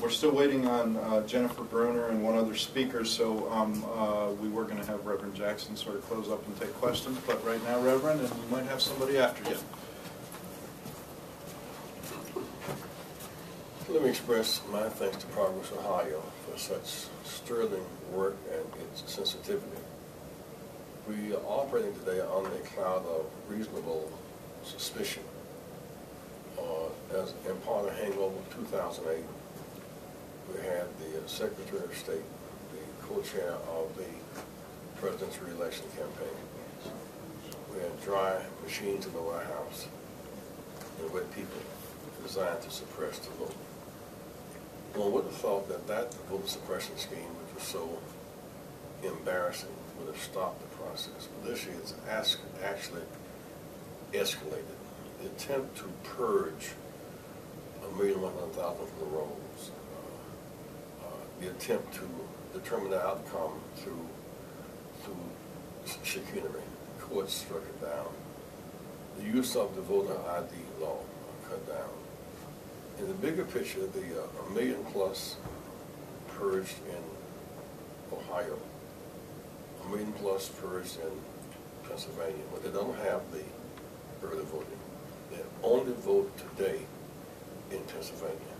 We're still waiting on Jennifer Bruner and one other speaker, so we were going to have Reverend Jackson sort of close up and take questions, but right now, Reverend, and we might have somebody after you. Let me express my thanks to Progress Ohio for such sterling work and its sensitivity. We are operating today under a cloud of reasonable suspicion. As in part of hangover 2008, we had the Secretary of State, the co-chair of the President's re-election campaign. We had dry machines in the White House and wet people designed to suppress the vote. One would have thought that that voter suppression scheme, which was so embarrassing, would have stopped the process. But this year it's actually escalated. The attempt to purge 1,100,000 from the rolls, the attempt to determine the outcome through chicanery. Courts struck it down. The use of the voter ID law cut down. In the bigger picture, the 1 million plus purged in Ohio, 1 million plus purged in Pennsylvania, but they don't have the early voting. They only vote today in Pennsylvania.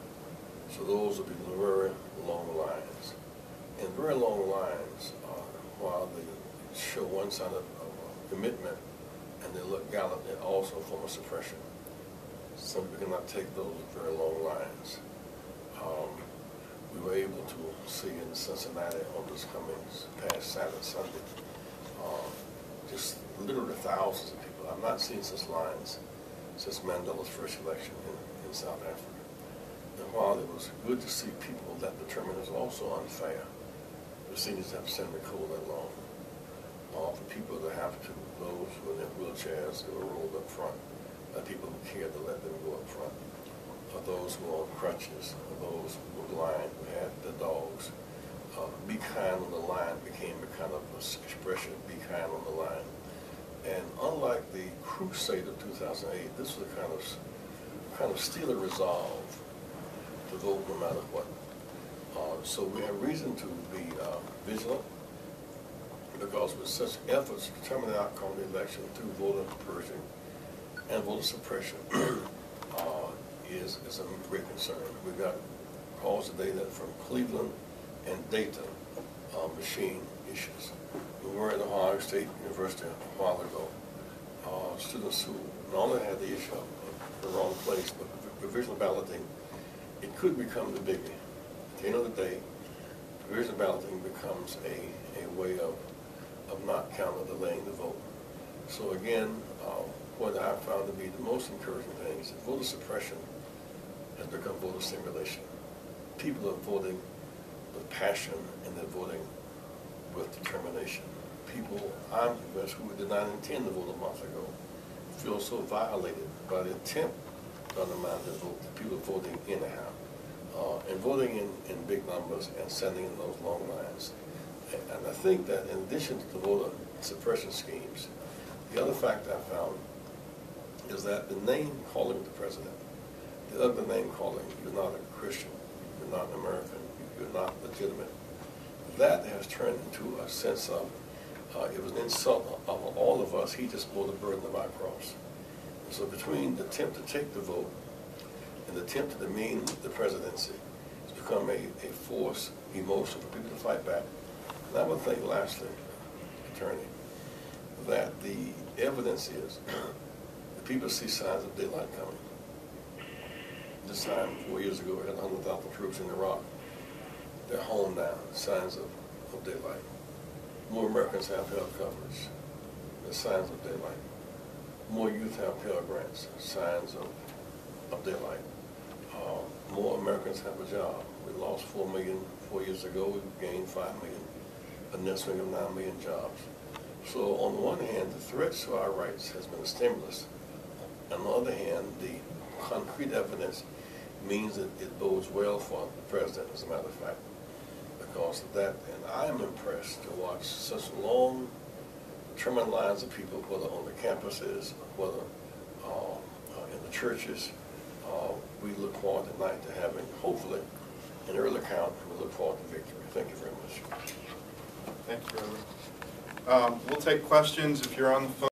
So those will be very long lines. And very long lines, while they show one side of commitment and they look gallant, they're also a form of suppression. Some people cannot take those very long lines. We were able to see in Cincinnati on this coming past Saturday, Sunday, just literally thousands of people. I've not seen such lines since Mandela's first election in South Africa. And while it was good to see people that determined it was also unfair, the seniors have to send the cold that long. For people to have to, those who are in their wheelchairs who are rolled up front, people who care to let them go up front, or those who are on crutches, or those who were blind, who had the dogs. Be kind on the line became a kind of expression, be kind on the line. And unlike the crusade of 2008, this was a kind of steely resolve to vote no matter what. So we have reason to be vigilant, because with such efforts to determine the outcome of the election through voter purging and voter suppression is a great concern. We got calls today that from Cleveland and Dayton machine issues. We were at Ohio State University a while ago. Students who not only had the issue of the wrong place, but provisional balloting, it could become the biggie. At the end of the day, provisional balloting becomes a way of not counting, delaying the vote. So again, what I found to be the most encouraging thing is that voter suppression has become voter simulation. People are voting with passion and they're voting with determination. People, I'm convinced, who did not intend to vote a month ago, feel so violated by the attempt to undermine their vote that people are voting anyhow. And voting in big numbers and sending in those long lines. And I think that in addition to the voter suppression schemes, the other fact I found is that the name calling the president, the other name calling, you're not a Christian, you're not an American, you're not legitimate, that has turned into a sense of, it was an insult of all of us, he just bore the burden of our cross. And so between the attempt to take the vote and the attempt to demean the presidency, it's become a force, emotion for people to fight back. And I would think, lastly, Attorney, that the evidence is that people see signs of daylight coming. This time, 4 years ago, we had 100,000 troops in Iraq. They're home now, signs of daylight. More Americans have health coverage. There's signs of daylight. More youth have Pell Grants, signs of daylight. More Americans have a job. We lost 4 million 4 years ago. We gained 5 million, a net swing of 9 million jobs. So on the one hand, the threats to our rights has been a stimulus. On the other hand, the concrete evidence means that it bodes well for the president, as a matter of fact, because of that. And I am impressed to watch such long, determined lines of people, whether on the campuses, whether in the churches. We look forward tonight to having, hopefully, an early count, and we look forward to victory. Thank you very much. Thank you, Reverend. We'll take questions if you're on the phone.